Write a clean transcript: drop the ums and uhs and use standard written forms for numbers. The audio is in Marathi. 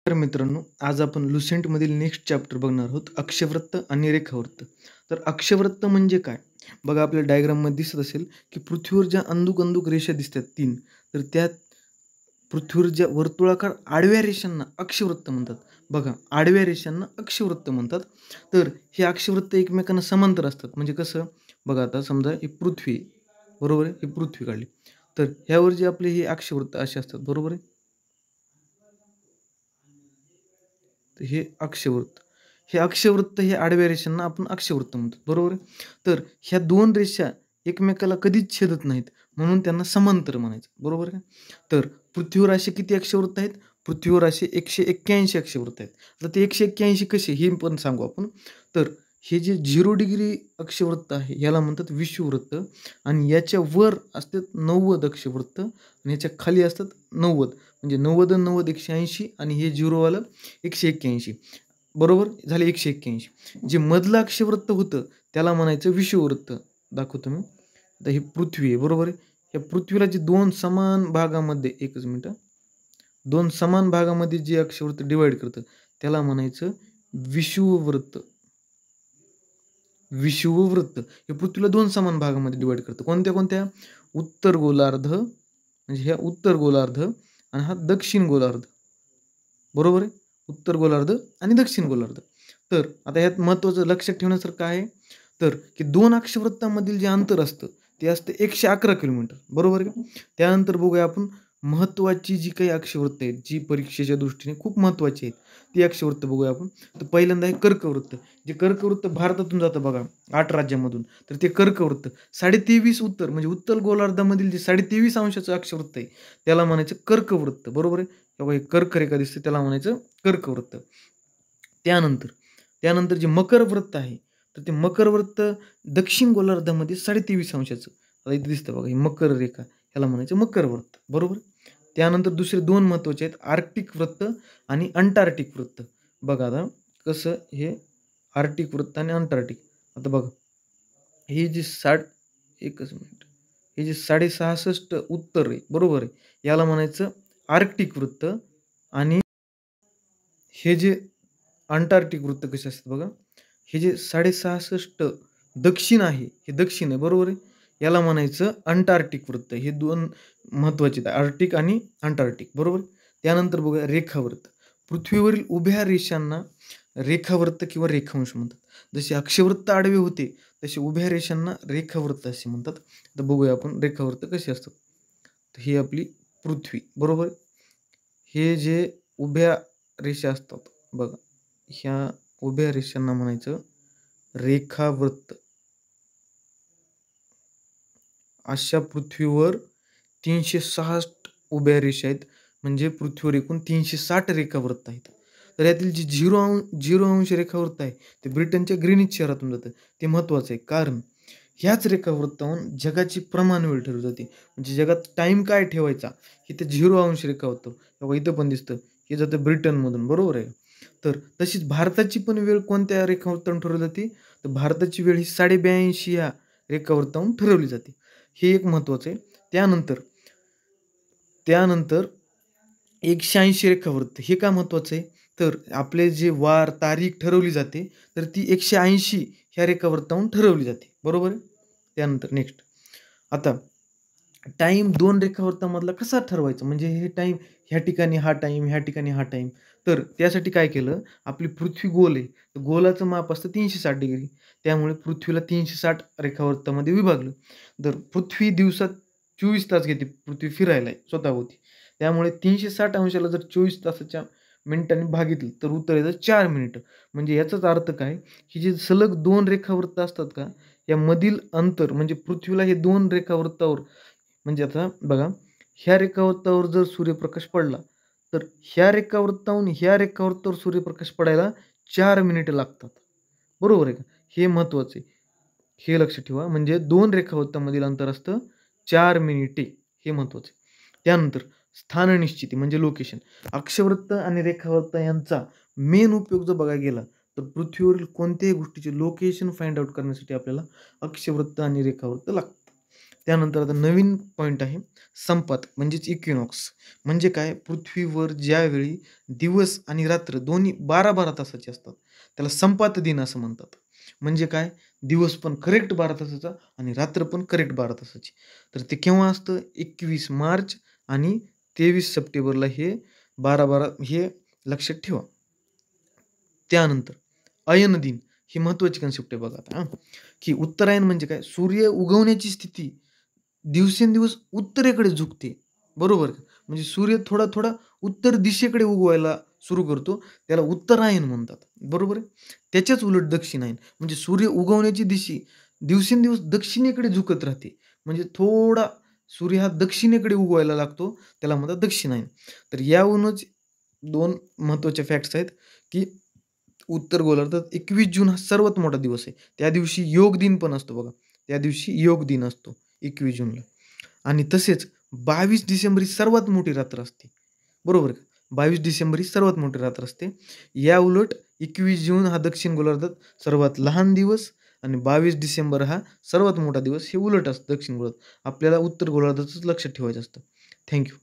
तर मित्रांनो, आज आपण लुसेंटमधील नेक्स्ट चॅप्टर बघणार आहोत, अक्षवृत्त आणि रेखावृत्त. तर अक्षवृत्त म्हणजे काय? बघा आपल्या डायग्राममध्ये दिसत असेल, की पृथ्वीवर ज्या अंदुक रेषा दिसतात 3, तर त्या पृथ्वीवर ज्या वर्तुळाकार आडव्या रेषांना अक्षवृत्त म्हणतात. बघा, आडव्या रेषांना अक्षवृत्त म्हणतात. तर हे अक्षवृत्त एकमेकांना समांतर असतात. म्हणजे कसं? बघा आता समजा ही पृथ्वी, बरोबर आहे? ही पृथ्वी काढली. तर ह्यावर जे आपले हे अक्षवृत्त असे असतात, बरोबर आहे? तर हे अक्षवृत्त. हे अक्षवृत्त हे आडव्या रेषांना आपण अक्षवृत्त म्हणतो, बरोबर आहे? तर ह्या 2 रेषा एकमेकाला कधीच छेदत नाहीत, म्हणून त्यांना समांतर म्हणायचं, बरोबर आहे? तर पृथ्वीवर असे किती अक्षवृत्त आहेत? पृथ्वीवर असे 181 अक्षवृत्त आहेत. आता ते 181 कसे हे पण सांगू आपण. तर हे जे 0 डिग्री अक्षवृत्त आहे, याला म्हणतात विषुववृत्त आणि याच्या वर असतात 90 अक्षवृत्त आणि याच्या खाली असतात 90. म्हणजे 90 आणि 90 180 आणि हे 0 वालं 181 बरोबर झाले 181. जे मधलं अक्षवृत्त होतं त्याला म्हणायचं विषुववृत्त. दाखवतो मी. आता ही पृथ्वी आहे, बरोबर आहे. या पृथ्वीला जे 2 समान भागामध्ये, एकच मिनिट, 2 समान भागामध्ये जे अक्षवृत्त डिवाइड करतं त्याला म्हणायचं विषुववृत्त. विषुववृत्त हे पृथ्वीला 2 समान भागामध्ये डिवाइड करतं. कोणत्या? उत्तर गोलार्ध, म्हणजे ह्या उत्तर गोलार्ध आणि हा दक्षिण गोलार्ध. बरोबर आहे? उत्तर गोलार्ध आणि दक्षिण गोलार्ध. तर आता ह्यात महत्त्वाचं लक्षात ठेवण्यासारखं काय आहे? तर की 2 अक्षवृत्तामधील जे अंतर असतं, ते असतं 111 किलोमीटर. बरोबर आहे का? त्यानंतर बघूया आपण महत्त्वाची जी काही अक्षवृत्त आहेत, जी परीक्षेच्या दृष्टीने खूप महत्त्वाची आहेत, ती अक्षवृत्त बघूया आपण. तर पहिल्यांदा आहे कर्कवृत्त. जे कर्कवृत्त भारतातून जातं बघा 8 राज्यामधून. तर ते कर्कवृत्त 23.5 उत्तर म्हणजे उत्तर गोलार्धामधील जे 23.5 अंशाचं अक्षवृत्त आहे, त्याला म्हणायचं कर्कवृत्त. बरोबर आहे? तेव्हा हे कर्करेखा दिसते त्याला म्हणायचं कर्कवृत्त. त्यानंतर त्यानंतर जे मकरवृत्त आहे, तर ते मकरवृत्त दक्षिण गोलार्धामध्ये 23.5 अंशाचं. आता इथे दिसतं बघा, ही मकर रेखा, ह्याला म्हणायचं मकरवृत्त. बरोबर. त्यानंतर दुसरे 2 महत्त्वाचे आहेत, आर्क्टिक वृत्त आणि अंटार्क्टिक वृत्त. बघा आता कसं हे आर्क्टिक वृत्त आणि अंटार्क्टिक. आता बघा, हे जे 60, एकच मिनिट, हे जे 66.5 उत्तर आहे, बरोबर आहे, याला म्हणायचं आर्क्टिक वृत्त. आणि हे जे अंटार्क्टिक वृत्त कसे असतात बघा, हे जे 66.5 दक्षिण आहे, हे दक्षिण आहे, बरोबर आहे. याला म्हणायचं अंटार्क्टिक वृत्त. हे 2 महत्त्वाचे आहेत, आर्क्टिक आणि अंटार्क्टिक, बरोबर. त्यानंतर बघूया रेखावृत्त. पृथ्वीवरील उभ्या रेषांना रेखावृत्त किंवा रेखांश म्हणतात. जसे अक्षवृत्त आडवे होते, तसे उभ्या रेषांना रेखावृत्त असे म्हणतात. तर बघूया आपण रेखावृत्त कसे असतात. तर ही आपली पृथ्वी, बरोबर. हे जे उभ्या रेषा असतात बघा, ह्या उभ्या रेषांना म्हणायचं रेखावृत्त. अशा पृथ्वीवर 360 उभ्या रेषा आहेत. म्हणजे पृथ्वीवर एकूण 360 रेखावृत्त आहेत. तर यातील जे 0 अंश रेखावृत्त आहे, ते ब्रिटनच्या ग्रीनिच शहरातून जातं. ते महत्त्वाचं आहे. कारण ह्याच रेखावृत्तावरून जगाची प्रमाण वेळ ठरवली जाते. म्हणजे जगात टाईम काय ठेवायचा, हे ते 0 अंश रेखावृत्त. तेव्हा इथं पण दिसतं, हे जातं ब्रिटनमधून, बरोबर आहे. तर तशीच भारताची पण वेळ कोणत्या रेखावृत्तावरून ठरवली जाते? तर भारताची वेळ ही 82.5 या रेखावृत्तावरून ठरवली जाते. हे एक महत्त्वाचं आहे. त्यानंतर त्यानंतर 180 रेखावृत्त हे का महत्त्वाचं आहे? तर आपले जे वार, तारीख ठरवली जाते, तर ती 180 ह्या रेखावृत्तावरून ठरवली जाते. बरोबर आहे? त्यानंतर नेक्स्ट. आता टाईम 2 रेखावृत्तामधला कसा ठरवायचा? म्हणजे हे टाईम, ह्या ठिकाणी हा टाईम, ह्या ठिकाणी हा टाईम. तर त्यासाठी काय केलं, आपली पृथ्वी गोल आहे. तर गोलाचं माप असतं 360 डिग्री. त्यामुळे पृथ्वीला 360 रेखावृत्तामध्ये विभागलं. तर पृथ्वी दिवसात 24 तास घेते पृथ्वी फिरायला स्वतःभोवती. त्यामुळे 360 अंशाला जर 24 तासाच्या मिनिटांनी भागितलं, तर उत्तर येतं 4 मिनिटं. म्हणजे याचाच अर्थ काय, की जे सलग 2 रेखावृत्त असतात का, यामधील अंतर म्हणजे पृथ्वीला हे 2 रेखावृत्तावर, म्हणजे आता बघा, ह्या रेखावृत्तावर जर सूर्यप्रकाश पडला, तर ह्या रेखावृत्ताहून ह्या रेखावृत्तावर सूर्यप्रकाश पडायला 4 मिनिटं लागतात. बरोबर आहे का? हे महत्त्वाचं आहे. हे लक्षात ठेवा. म्हणजे 2 रेखावृत्तामधील अंतर असतं 4 मिनिटे. हे महत्त्वाचं आहे. त्यानंतर स्थाननिश्चिती म्हणजे लोकेशन. अक्षवृत्त आणि रेखावृत्त यांचा मेन उपयोग जर बघायला गेला, तर पृथ्वीवरील कोणत्याही गोष्टीचे लोकेशन फाइंड आउट करण्यासाठी आपल्याला अक्षवृत्त आणि रेखावृत्त लागतं. त्यानंतर आता नवीन पॉईंट आहे संपात म्हणजेच इक्विनॉक्स. म्हणजे काय, पृथ्वीवर ज्यावेळी दिवस आणि रात्र दोन्ही 12-12 तासाचे असतात त्याला संपात दिन असं म्हणतात. म्हणजे काय, दिवस पण करेक्ट 12 तासाचा आणि रात्र पण करेक्ट 12 तासाची. तर ते केव्हा असतं, 21 मार्च आणि 23 सप्टेंबरला हे 12-12 हे लक्षात ठेवा. त्यानंतर अयन दिन ही महत्त्वाची कन्सेप्ट आहे बघा आता की उत्तरायण म्हणजे काय, सूर्य उगवण्याची स्थिती दिवसेंदिवस उत्तरेकडे झुकते. बरोबर का? म्हणजे सूर्य थोडा-थोडा उत्तर दिशेकडे उगवायला सुरू करतो. त्याला उत्तरायण म्हणतात. बरोबर आहे? त्याच्याच उलट दक्षिणायन म्हणजे सूर्य उगवण्याची दिशी दिवसेंदिवस दक्षिणेकडे झुकत राहते. म्हणजे थोडा सूर्य हा दक्षिणेकडे उगवायला लागतो. त्याला म्हणतात दक्षिणायन. तर याहूनच 2 महत्त्वाचे फॅक्ट्स आहेत, की उत्तर गोलार्धात 21 जून हा सर्वात मोठा दिवस आहे. त्या दिवशी योग दिन पण असतो बघा. त्या दिवशी योग दिन असतो 21 जूनला. आणि तसेच 22 डिसेंबर ही सर्वात मोठी रात्र असते. बरोबर का? 22 डिसेंबर ही सर्वात मोठी रात्र असते. या उलट 21 जून हा दक्षिण गोलार्धात सर्वात लहान दिवस आणि 22 डिसेंबर हा सर्वात मोठा दिवस. हे उलट असतं दक्षिण गोलार्धात. आपल्याला उत्तर गोलार्धातच लक्षात ठेवायचं असतं. Thank you.